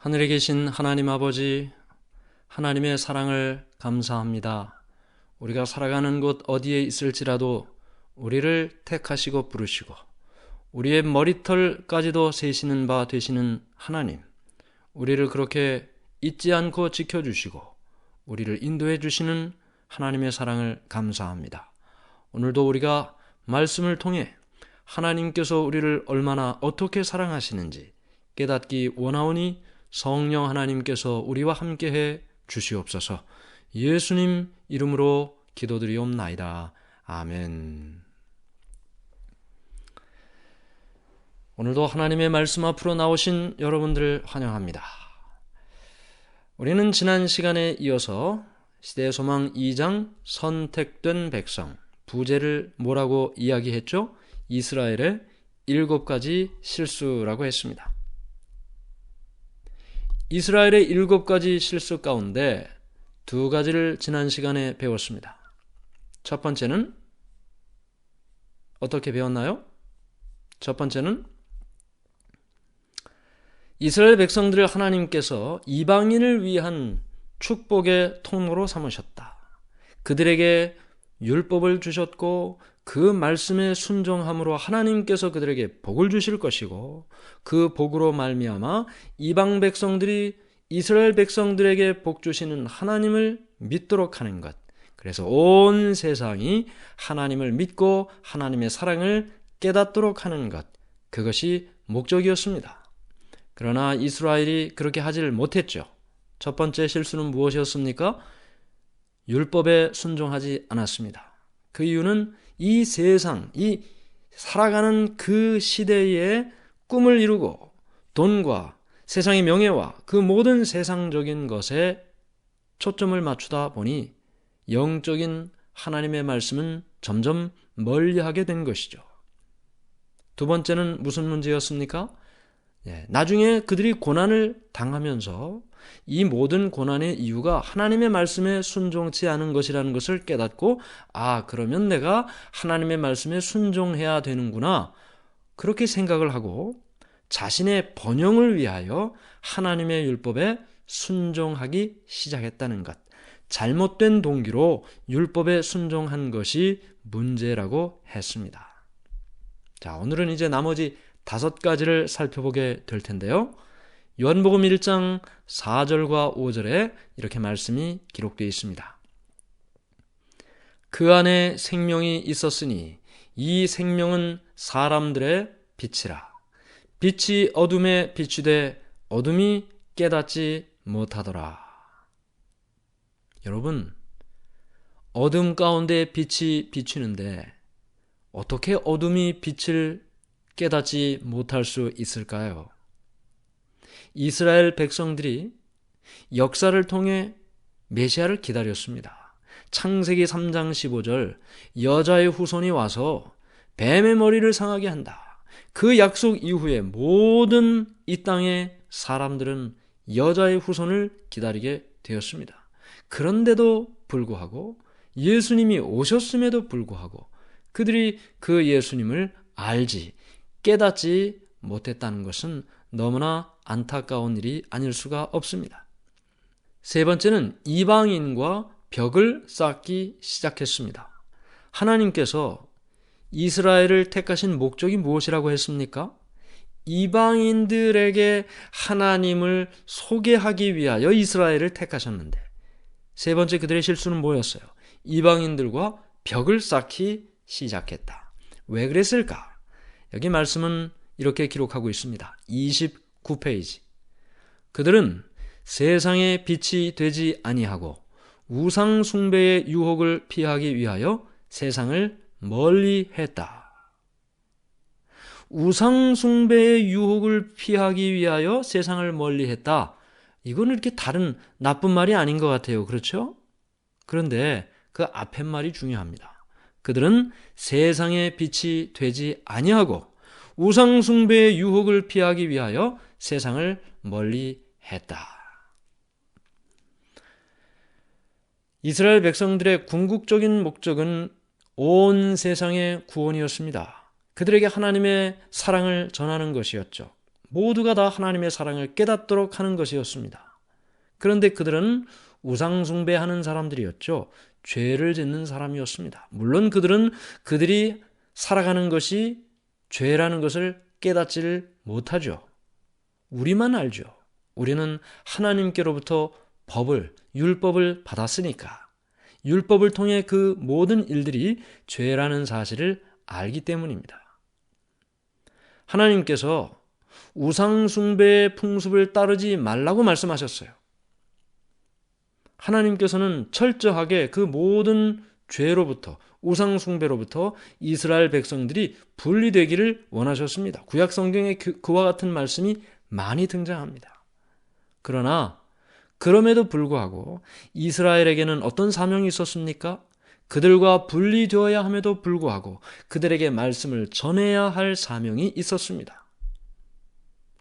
하늘에 계신 하나님 아버지, 하나님의 사랑을 감사합니다. 우리가 살아가는 곳 어디에 있을지라도 우리를 택하시고 부르시고 우리의 머리털까지도 세시는 바 되시는 하나님, 우리를 그렇게 잊지 않고 지켜주시고 우리를 인도해 주시는 하나님의 사랑을 감사합니다. 오늘도 우리가 말씀을 통해 하나님께서 우리를 얼마나 어떻게 사랑하시는지 깨닫기 원하오니 성령 하나님께서 우리와 함께해 주시옵소서. 예수님 이름으로 기도드리옵나이다. 아멘. 오늘도 하나님의 말씀 앞으로 나오신 여러분들을 환영합니다. 우리는 지난 시간에 이어서 시대의 소망 2장 선택된 백성, 부제를 뭐라고 이야기했죠? 이스라엘의 7가지 실수라고 했습니다. 이스라엘의 7가지 실수 가운데 2가지를 지난 시간에 배웠습니다. 첫 번째는 어떻게 배웠나요? 첫 번째는 이스라엘 백성들을 하나님께서 이방인을 위한 축복의 통로로 삼으셨다. 그들에게 율법을 주셨고 그 말씀에 순종함으로 하나님께서 그들에게 복을 주실 것이고 그 복으로 말미암아 이방 백성들이 이스라엘 백성들에게 복 주시는 하나님을 믿도록 하는 것. 그래서 온 세상이 하나님을 믿고 하나님의 사랑을 깨닫도록 하는 것. 그것이 목적이었습니다. 그러나 이스라엘이 그렇게 하지를 못했죠. 첫 번째 실수는 무엇이었습니까? 율법에 순종하지 않았습니다. 그 이유는 이 세상, 이 살아가는 그 시대의 꿈을 이루고 돈과 세상의 명예와 그 모든 세상적인 것에 초점을 맞추다 보니 영적인 하나님의 말씀은 점점 멀리하게 된 것이죠. 두 번째는 무슨 문제였습니까? 나중에 그들이 고난을 당하면서 이 모든 고난의 이유가 하나님의 말씀에 순종치 않은 것이라는 것을 깨닫고 그러면 내가 하나님의 말씀에 순종해야 되는구나 그렇게 생각을 하고 자신의 번영을 위하여 하나님의 율법에 순종하기 시작했다는 것. 잘못된 동기로 율법에 순종한 것이 문제라고 했습니다. 자, 오늘은 이제 나머지 5가지를 살펴보게 될 텐데요. 요한복음 1장 4절과 5절에 이렇게 말씀이 기록되어 있습니다. 그 안에 생명이 있었으니 이 생명은 사람들의 빛이라. 빛이 어둠에 비추되 어둠이 깨닫지 못하더라. 여러분, 어둠 가운데 빛이 비추는데 어떻게 어둠이 빛을 깨닫지 못할 수 있을까요? 이스라엘 백성들이 역사를 통해 메시아를 기다렸습니다. 창세기 3장 15절 여자의 후손이 와서 뱀의 머리를 상하게 한다. 그 약속 이후에 모든 이 땅의 사람들은 여자의 후손을 기다리게 되었습니다. 그런데도 불구하고 예수님이 오셨음에도 불구하고 그들이 그 예수님을 알지 깨닫지 못했다는 것은 너무나 안타까운 일이 아닐 수가 없습니다. 세 번째는 이방인과 벽을 쌓기 시작했습니다. 하나님께서 이스라엘을 택하신 목적이 무엇이라고 했습니까? 이방인들에게 하나님을 소개하기 위하여 이스라엘을 택하셨는데 세 번째 그들의 실수는 뭐였어요? 이방인들과 벽을 쌓기 시작했다. 왜 그랬을까? 여기 말씀은 이렇게 기록하고 있습니다. 29페이지. 그들은 세상의 빛이 되지 아니하고 우상 숭배의 유혹을 피하기 위하여 세상을 멀리 했다. 우상 숭배의 유혹을 피하기 위하여 세상을 멀리 했다. 이건 이렇게 다른 나쁜 말이 아닌 것 같아요. 그렇죠? 그런데 그 앞에 말이 중요합니다. 그들은 세상의 빛이 되지 아니하고 우상 숭배의 유혹을 피하기 위하여 세상을 멀리 했다. 이스라엘 백성들의 궁극적인 목적은 온 세상의 구원이었습니다. 그들에게 하나님의 사랑을 전하는 것이었죠. 모두가 다 하나님의 사랑을 깨닫도록 하는 것이었습니다. 그런데 그들은 우상 숭배하는 사람들이었죠. 죄를 짓는 사람이었습니다. 물론 그들은 그들이 살아가는 것이 죄라는 것을 깨닫지를 못하죠. 우리만 알죠. 우리는 하나님께로부터 율법을 받았으니까. 율법을 통해 그 모든 일들이 죄라는 사실을 알기 때문입니다. 하나님께서 우상 숭배의 풍습을 따르지 말라고 말씀하셨어요. 하나님께서는 철저하게 그 모든 죄로부터, 우상 숭배로부터 이스라엘 백성들이 분리되기를 원하셨습니다. 구약 성경에 그와 같은 말씀이 많이 등장합니다. 그러나 그럼에도 불구하고 이스라엘에게는 어떤 사명이 있었습니까? 그들과 분리되어야 함에도 불구하고 그들에게 말씀을 전해야 할 사명이 있었습니다.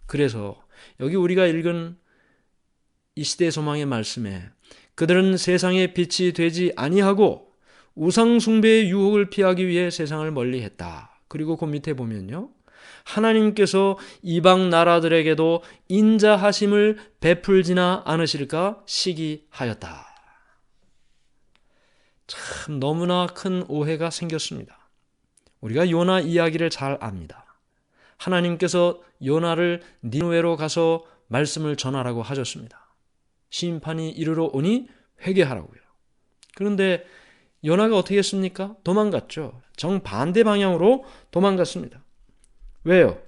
그래서 여기 우리가 읽은 이 시대의 소망의 말씀에 그들은 세상의 빛이 되지 아니하고 우상 숭배의 유혹을 피하기 위해 세상을 멀리했다. 그리고 그 밑에 보면요, 하나님께서 이방 나라들에게도 인자하심을 베풀지나 않으실까 시기하였다. 참 너무나 큰 오해가 생겼습니다. 우리가 요나 이야기를 잘 압니다. 하나님께서 요나를 니느웨로 가서 말씀을 전하라고 하셨습니다. 심판이 이르러 오니 회개하라고요. 그런데 요나가 어떻게 했습니까? 도망갔죠. 정반대 방향으로 도망갔습니다. 왜요?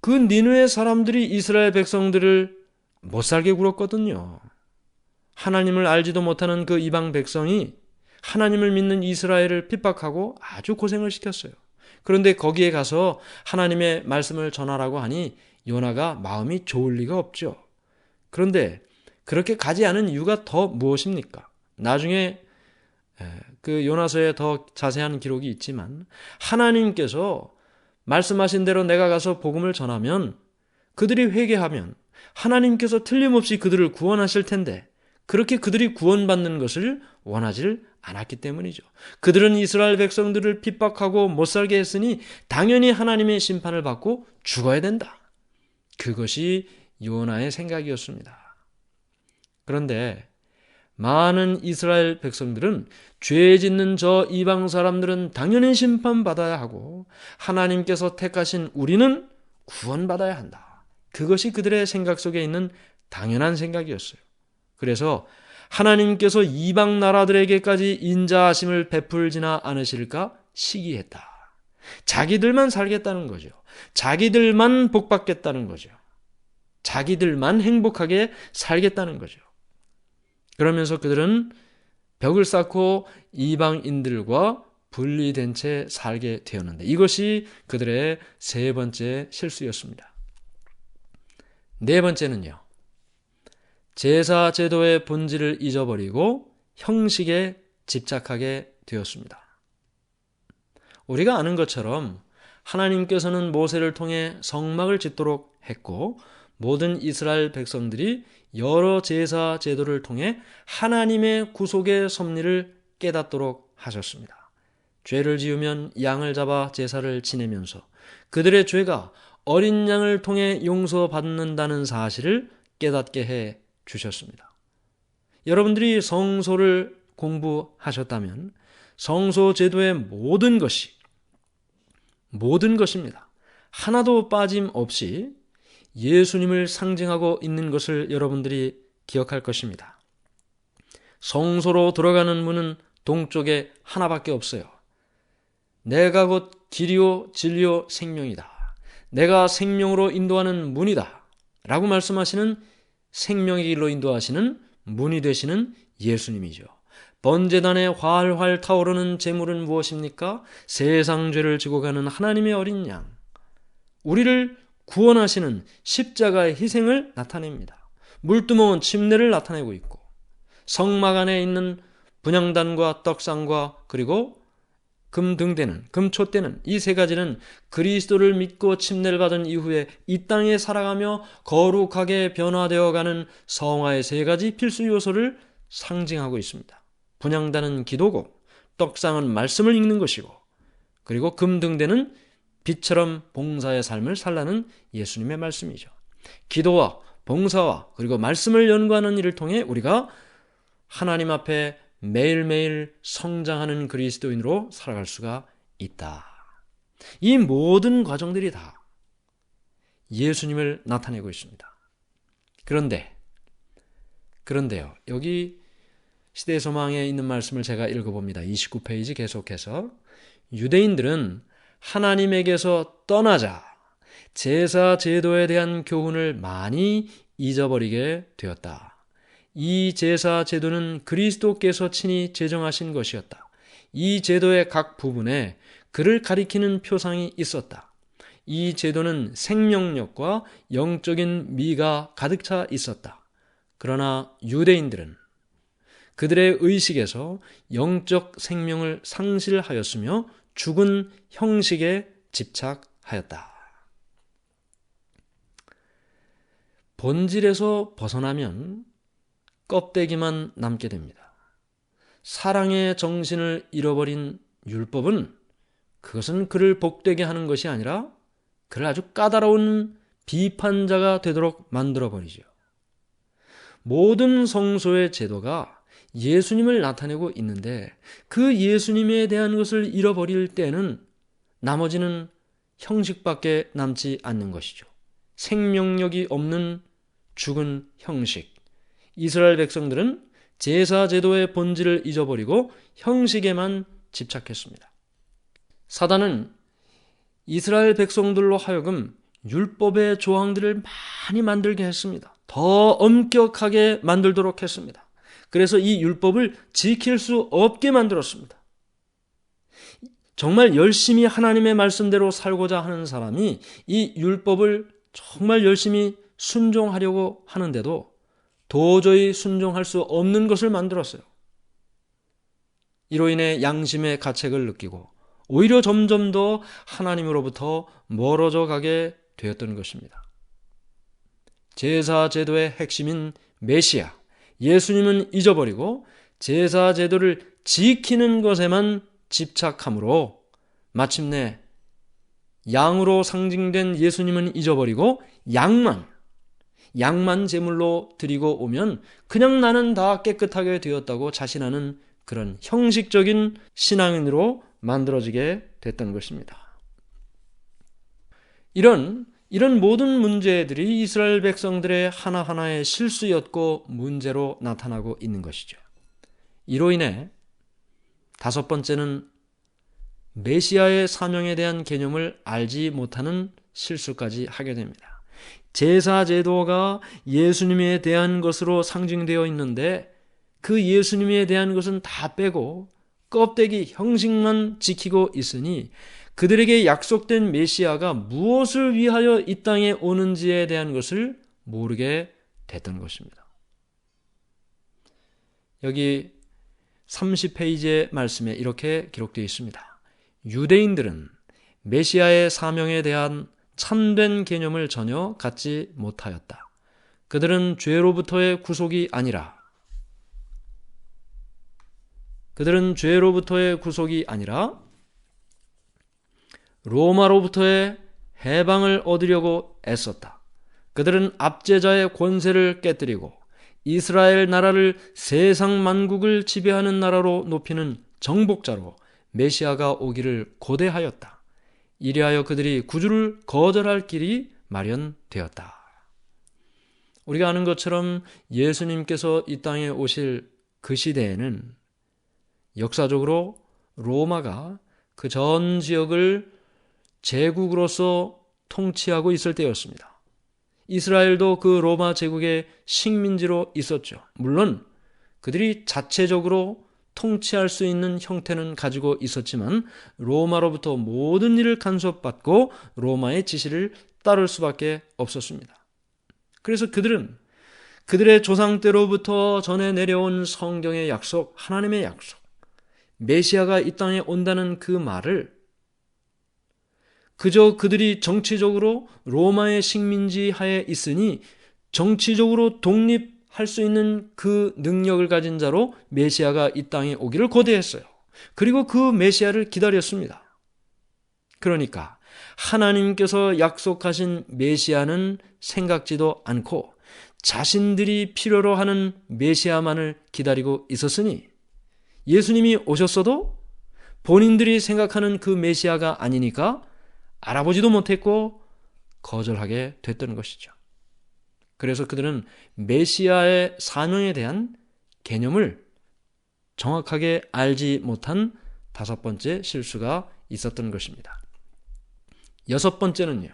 그 니느웨 사람들이 이스라엘 백성들을 못 살게 굴었거든요. 하나님을 알지도 못하는 그 이방 백성이 하나님을 믿는 이스라엘을 핍박하고 아주 고생을 시켰어요. 그런데 거기에 가서 하나님의 말씀을 전하라고 하니 요나가 마음이 좋을 리가 없죠. 그런데 그렇게 가지 않은 이유가 더 무엇입니까? 나중에 그 요나서에 더 자세한 기록이 있지만 하나님께서 말씀하신 대로 내가 가서 복음을 전하면 그들이 회개하면 하나님께서 틀림없이 그들을 구원하실 텐데 그렇게 그들이 구원받는 것을 원하지를 않았기 때문이죠. 그들은 이스라엘 백성들을 핍박하고 못살게 했으니 당연히 하나님의 심판을 받고 죽어야 된다. 그것이 요나의 생각이었습니다. 그런데 많은 이스라엘 백성들은 죄 짓는 저 이방 사람들은 당연히 심판받아야 하고 하나님께서 택하신 우리는 구원받아야 한다. 그것이 그들의 생각 속에 있는 당연한 생각이었어요. 그래서 하나님께서 이방 나라들에게까지 인자하심을 베풀지나 않으실까 시기했다. 자기들만 살겠다는 거죠. 자기들만 복받겠다는 거죠. 자기들만 행복하게 살겠다는 거죠. 그러면서 그들은 벽을 쌓고 이방인들과 분리된 채 살게 되었는데 이것이 그들의 세 번째 실수였습니다. 네 번째는요. 제사 제도의 본질을 잊어버리고 형식에 집착하게 되었습니다. 우리가 아는 것처럼 하나님께서는 모세를 통해 성막을 짓도록 했고 모든 이스라엘 백성들이 여러 제사 제도를 통해 하나님의 구속의 섭리를 깨닫도록 하셨습니다. 죄를 지으면 양을 잡아 제사를 지내면서 그들의 죄가 어린 양을 통해 용서받는다는 사실을 깨닫게 해 주셨습니다. 여러분들이 성소를 공부하셨다면 성소 제도의 모든 것입니다. 하나도 빠짐없이 예수님을 상징하고 있는 것을 여러분들이 기억할 것입니다. 성소로 들어가는 문은 동쪽에 하나밖에 없어요. 내가 곧 길이요 진리요 생명이다. 내가 생명으로 인도하는 문이다. 라고 말씀하시는 생명의 길로 인도하시는 문이 되시는 예수님이죠. 번제단에 활활 타오르는 제물은 무엇입니까? 세상 죄를 지고 가는 하나님의 어린 양. 우리를 구원하시는 십자가의 희생을 나타냅니다. 물두멍은 침례를 나타내고 있고 성막 안에 있는 분향단과 떡상과 그리고 금초대는 이 세 가지는 그리스도를 믿고 침례를 받은 이후에 이 땅에 살아가며 거룩하게 변화되어가는 성화의 세 가지 필수 요소를 상징하고 있습니다. 분향단은 기도고 떡상은 말씀을 읽는 것이고 그리고 금등대는 빛처럼 봉사의 삶을 살라는 예수님의 말씀이죠. 기도와 봉사와 그리고 말씀을 연구하는 일을 통해 우리가 하나님 앞에 매일매일 성장하는 그리스도인으로 살아갈 수가 있다. 이 모든 과정들이 다 예수님을 나타내고 있습니다. 그런데요, 여기 시대의 소망에 있는 말씀을 제가 읽어봅니다. 29페이지 계속해서 유대인들은 하나님에게서 떠나자 제사 제도에 대한 교훈을 많이 잊어버리게 되었다. 이 제사 제도는 그리스도께서 친히 제정하신 것이었다. 이 제도의 각 부분에 그를 가리키는 표상이 있었다. 이 제도는 생명력과 영적인 미가 가득 차 있었다. 그러나 유대인들은 그들의 의식에서 영적 생명을 상실하였으며 죽은 형식에 집착하였다. 본질에서 벗어나면 껍데기만 남게 됩니다. 사랑의 정신을 잃어버린 율법은 그것은 그를 복되게 하는 것이 아니라 그를 아주 까다로운 비판자가 되도록 만들어버리죠. 모든 성소의 제도가 예수님을 나타내고 있는데 그 예수님에 대한 것을 잃어버릴 때는 나머지는 형식밖에 남지 않는 것이죠. 생명력이 없는 죽은 형식. 이스라엘 백성들은 제사 제도의 본질을 잊어버리고 형식에만 집착했습니다. 사단은 이스라엘 백성들로 하여금 율법의 조항들을 많이 만들게 했습니다. 더 엄격하게 만들도록 했습니다. 그래서 이 율법을 지킬 수 없게 만들었습니다. 정말 열심히 하나님의 말씀대로 살고자 하는 사람이 이 율법을 정말 열심히 순종하려고 하는데도 도저히 순종할 수 없는 것을 만들었어요. 이로 인해 양심의 가책을 느끼고 오히려 점점 더 하나님으로부터 멀어져 가게 되었던 것입니다. 제사 제도의 핵심인 메시아, 예수님은 잊어버리고 제사 제도를 지키는 것에만 집착함으로 마침내 양으로 상징된 예수님은 잊어버리고 양만 제물로 드리고 오면 그냥 나는 다 깨끗하게 되었다고 자신하는 그런 형식적인 신앙인으로 만들어지게 됐던 것입니다. 이런 모든 문제들이 이스라엘 백성들의 하나하나의 실수였고 문제로 나타나고 있는 것이죠. 이로 인해 다섯 번째는 메시아의 사명에 대한 개념을 알지 못하는 실수까지 하게 됩니다. 제사 제도가 예수님에 대한 것으로 상징되어 있는데 그 예수님에 대한 것은 다 빼고 껍데기 형식만 지키고 있으니 그들에게 약속된 메시아가 무엇을 위하여 이 땅에 오는지에 대한 것을 모르게 됐던 것입니다. 여기 30페이지의 말씀에 이렇게 기록되어 있습니다. 유대인들은 메시아의 사명에 대한 참된 개념을 전혀 갖지 못하였다. 그들은 죄로부터의 구속이 아니라 로마로부터의 해방을 얻으려고 애썼다. 그들은 압제자의 권세를 깨뜨리고 이스라엘 나라를 세상 만국을 지배하는 나라로 높이는 정복자로 메시아가 오기를 고대하였다. 이리하여 그들이 구주를 거절할 길이 마련되었다. 우리가 아는 것처럼 예수님께서 이 땅에 오실 그 시대에는 역사적으로 로마가 그 전 지역을 제국으로서 통치하고 있을 때였습니다. 이스라엘도 그 로마 제국의 식민지로 있었죠. 물론 그들이 자체적으로 통치할 수 있는 형태는 가지고 있었지만 로마로부터 모든 일을 간섭받고 로마의 지시를 따를 수밖에 없었습니다. 그래서 그들은 그들의 조상 때로부터 전해 내려온 성경의 약속, 하나님의 약속, 메시아가 이 땅에 온다는 그 말을 그저 그들이 정치적으로 로마의 식민지 하에 있으니 정치적으로 독립할 수 있는 그 능력을 가진 자로 메시아가 이 땅에 오기를 고대했어요. 그리고 그 메시아를 기다렸습니다. 그러니까 하나님께서 약속하신 메시아는 생각지도 않고 자신들이 필요로 하는 메시아만을 기다리고 있었으니 예수님이 오셨어도 본인들이 생각하는 그 메시아가 아니니까 알아보지도 못했고 거절하게 됐던 것이죠. 그래서 그들은 메시아의 사명에 대한 개념을 정확하게 알지 못한 다섯 번째 실수가 있었던 것입니다. 여섯 번째는요,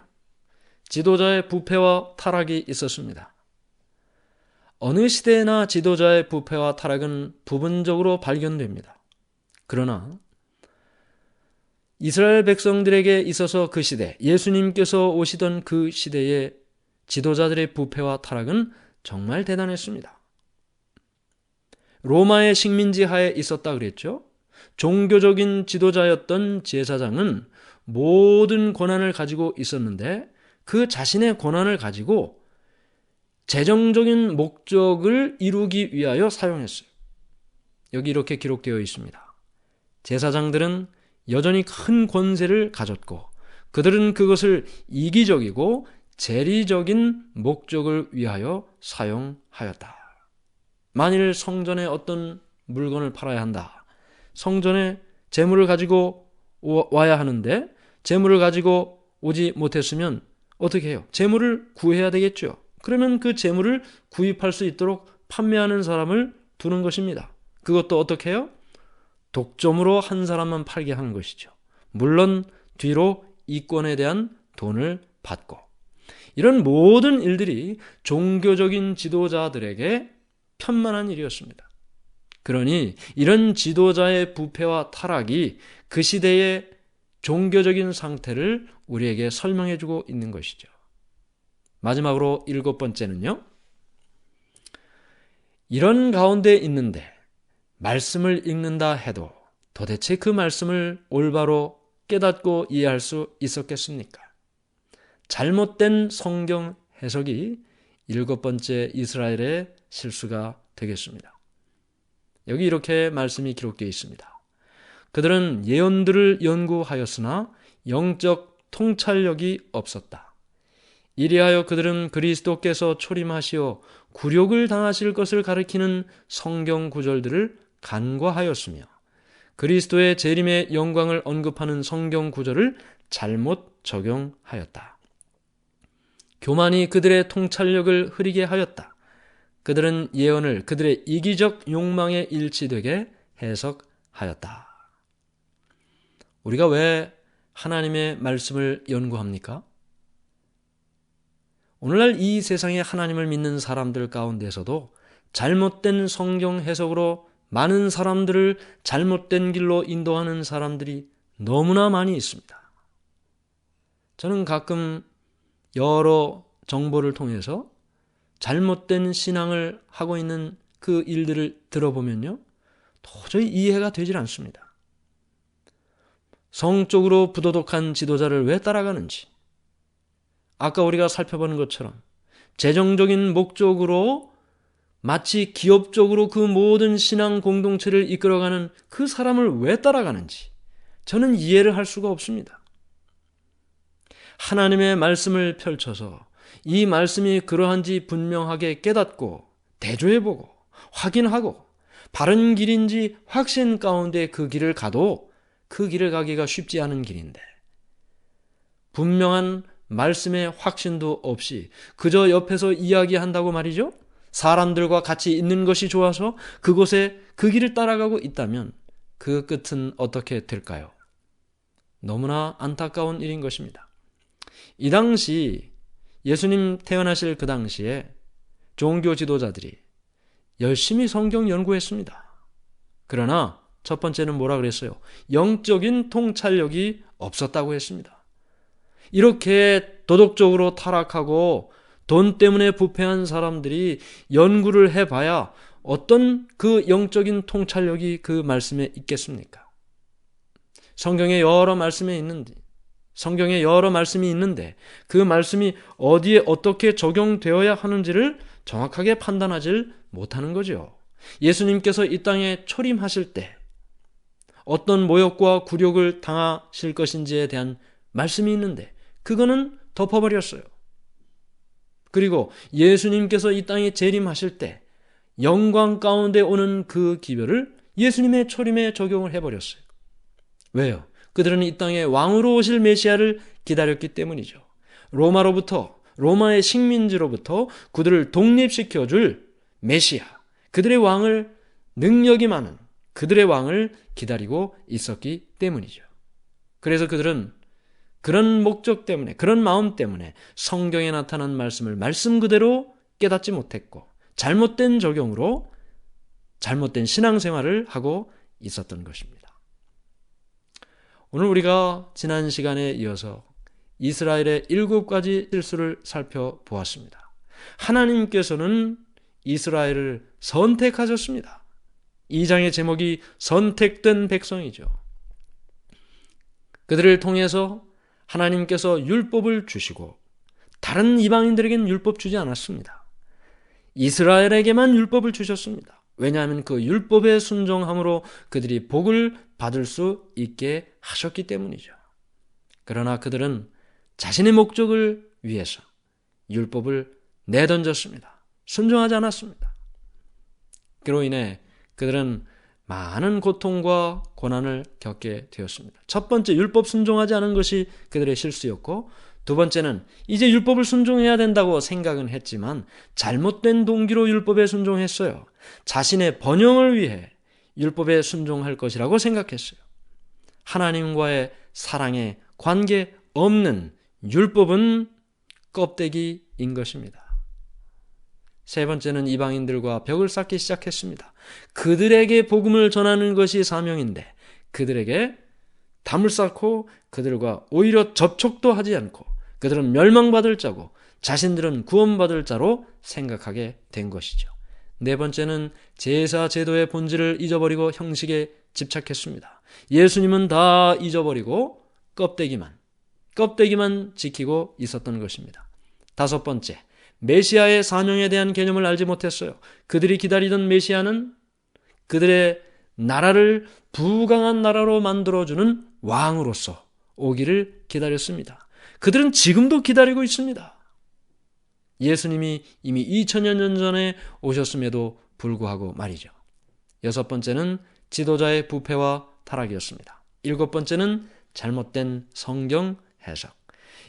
지도자의 부패와 타락이 있었습니다. 어느 시대나 지도자의 부패와 타락은 부분적으로 발견됩니다. 그러나 이스라엘 백성들에게 있어서 그 시대, 예수님께서 오시던 그 시대의 지도자들의 부패와 타락은 정말 대단했습니다. 로마의 식민지 하에 있었다 그랬죠. 종교적인 지도자였던 제사장은 모든 권한을 가지고 있었는데 그 자신의 권한을 가지고 재정적인 목적을 이루기 위하여 사용했어요. 여기 이렇게 기록되어 있습니다. 제사장들은 여전히 큰 권세를 가졌고 그들은 그것을 이기적이고 재리적인 목적을 위하여 사용하였다. 만일 성전에 어떤 물건을 팔아야 한다. 성전에 재물을 가지고 와야 하는데 재물을 가지고 오지 못했으면 어떻게 해요? 재물을 구해야 되겠죠. 그러면 그 재물을 구입할 수 있도록 판매하는 사람을 두는 것입니다. 그것도 어떻게 해요? 독점으로 한 사람만 팔게 하는 것이죠. 물론 뒤로 이권에 대한 돈을 받고. 이런 모든 일들이 종교적인 지도자들에게 편만한 일이었습니다. 그러니 이런 지도자의 부패와 타락이 그 시대의 종교적인 상태를 우리에게 설명해 주고 있는 것이죠. 마지막으로 일곱 번째는요, 이런 가운데 있는데 말씀을 읽는다 해도 도대체 그 말씀을 올바로 깨닫고 이해할 수 있었겠습니까? 잘못된 성경 해석이 일곱 번째 이스라엘의 실수가 되겠습니다. 여기 이렇게 말씀이 기록되어 있습니다. 그들은 예언들을 연구하였으나 영적 통찰력이 없었다. 이리하여 그들은 그리스도께서 초림하시어 굴욕을 당하실 것을 가리키는 성경 구절들을 간과하였으며 그리스도의 재림의 영광을 언급하는 성경 구절을 잘못 적용하였다. 교만이 그들의 통찰력을 흐리게 하였다. 그들은 예언을 그들의 이기적 욕망에 일치되게 해석하였다. 우리가 왜 하나님의 말씀을 연구합니까? 오늘날 이 세상에 하나님을 믿는 사람들 가운데서도 잘못된 성경 해석으로 많은 사람들을 잘못된 길로 인도하는 사람들이 너무나 많이 있습니다. 저는 가끔 여러 정보를 통해서 잘못된 신앙을 하고 있는 그 일들을 들어보면요, 도저히 이해가 되질 않습니다. 성적으로 부도덕한 지도자를 왜 따라가는지, 아까 우리가 살펴보는 것처럼 재정적인 목적으로 마치 기업적으로 그 모든 신앙 공동체를 이끌어가는 그 사람을 왜 따라가는지 저는 이해를 할 수가 없습니다. 하나님의 말씀을 펼쳐서 이 말씀이 그러한지 분명하게 깨닫고 대조해보고 확인하고 바른 길인지 확신 가운데 그 길을 가도 그 길을 가기가 쉽지 않은 길인데 분명한 말씀의 확신도 없이 그저 옆에서 이야기한다고 말이죠. 사람들과 같이 있는 것이 좋아서 그곳에 그 길을 따라가고 있다면 그 끝은 어떻게 될까요? 너무나 안타까운 일인 것입니다. 이 당시 예수님 태어나실 그 당시에 종교 지도자들이 열심히 성경 연구했습니다. 그러나 첫 번째는 뭐라 그랬어요? 영적인 통찰력이 없었다고 했습니다. 이렇게 도덕적으로 타락하고 돈 때문에 부패한 사람들이 연구를 해봐야 어떤 그 영적인 통찰력이 그 말씀에 있겠습니까? 성경에 여러 말씀이 있는데 그 말씀이 어디에 어떻게 적용되어야 하는지를 정확하게 판단하지 못하는 거죠. 예수님께서 이 땅에 초림하실 때 어떤 모욕과 굴욕을 당하실 것인지에 대한 말씀이 있는데 그거는 덮어버렸어요. 그리고 예수님께서 이 땅에 재림하실 때 영광 가운데 오는 그 기별을 예수님의 초림에 적용을 해버렸어요. 왜요? 그들은 이 땅에 왕으로 오실 메시아를 기다렸기 때문이죠. 로마의 식민지로부터 그들을 독립시켜줄 메시아, 그들의 왕을, 능력이 많은 그들의 왕을 기다리고 있었기 때문이죠. 그래서 그들은 그런 목적 때문에, 그런 마음 때문에 성경에 나타난 말씀을 말씀 그대로 깨닫지 못했고 잘못된 적용으로 잘못된 신앙생활을 하고 있었던 것입니다. 오늘 우리가 지난 시간에 이어서 이스라엘의 7가지 실수를 살펴보았습니다. 하나님께서는 이스라엘을 선택하셨습니다. 2장의 제목이 선택된 백성이죠. 그들을 통해서 하나님께서 율법을 주시고 다른 이방인들에게는 율법 주지 않았습니다. 이스라엘에게만 율법을 주셨습니다. 왜냐하면 그 율법에 순종함으로 그들이 복을 받을 수 있게 하셨기 때문이죠. 그러나 그들은 자신의 목적을 위해서 율법을 내던졌습니다. 순종하지 않았습니다. 그로 인해 그들은 많은 고통과 고난을 겪게 되었습니다. 첫 번째, 율법 순종하지 않은 것이 그들의 실수였고, 두 번째는 이제 율법을 순종해야 된다고 생각은 했지만 잘못된 동기로 율법에 순종했어요. 자신의 번영을 위해 율법에 순종할 것이라고 생각했어요. 하나님과의 사랑에 관계 없는 율법은 껍데기인 것입니다. 세 번째는 이방인들과 벽을 쌓기 시작했습니다. 그들에게 복음을 전하는 것이 사명인데 그들에게 담을 쌓고 그들과 오히려 접촉도 하지 않고 그들은 멸망받을 자고 자신들은 구원받을 자로 생각하게 된 것이죠. 네 번째는 제사 제도의 본질을 잊어버리고 형식에 집착했습니다. 예수님은 다 잊어버리고 껍데기만 지키고 있었던 것입니다. 다섯 번째, 메시아의 사명에 대한 개념을 알지 못했어요. 그들이 기다리던 메시아는 그들의 나라를 부강한 나라로 만들어주는 왕으로서 오기를 기다렸습니다. 그들은 지금도 기다리고 있습니다. 예수님이 이미 2000여 년 전에 오셨음에도 불구하고 말이죠. 여섯 번째는 지도자의 부패와 타락이었습니다. 일곱 번째는 잘못된 성경 해석.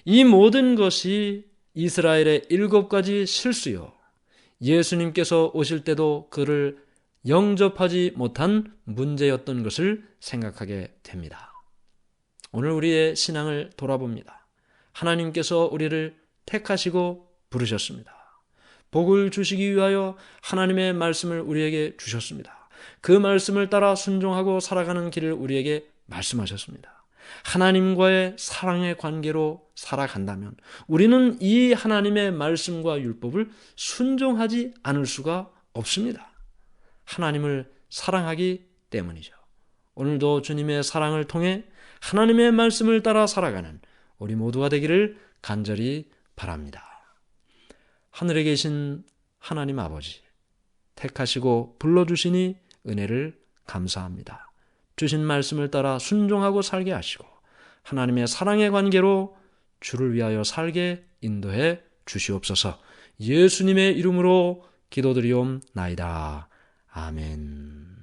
이 모든 것이 이스라엘의 7가지 실수요. 예수님께서 오실 때도 그를 영접하지 못한 문제였던 것을 생각하게 됩니다. 오늘 우리의 신앙을 돌아봅니다. 하나님께서 우리를 택하시고 부르셨습니다. 복을 주시기 위하여 하나님의 말씀을 우리에게 주셨습니다. 그 말씀을 따라 순종하고 살아가는 길을 우리에게 말씀하셨습니다. 하나님과의 사랑의 관계로 살아간다면 우리는 이 하나님의 말씀과 율법을 순종하지 않을 수가 없습니다. 하나님을 사랑하기 때문이죠. 오늘도 주님의 사랑을 통해 하나님의 말씀을 따라 살아가는 우리 모두가 되기를 간절히 바랍니다. 하늘에 계신 하나님 아버지, 택하시고 불러주시니 은혜를 감사합니다. 주신 말씀을 따라 순종하고 살게 하시고 하나님의 사랑의 관계로 주를 위하여 살게 인도해 주시옵소서. 예수님의 이름으로 기도드리옵나이다. 아멘.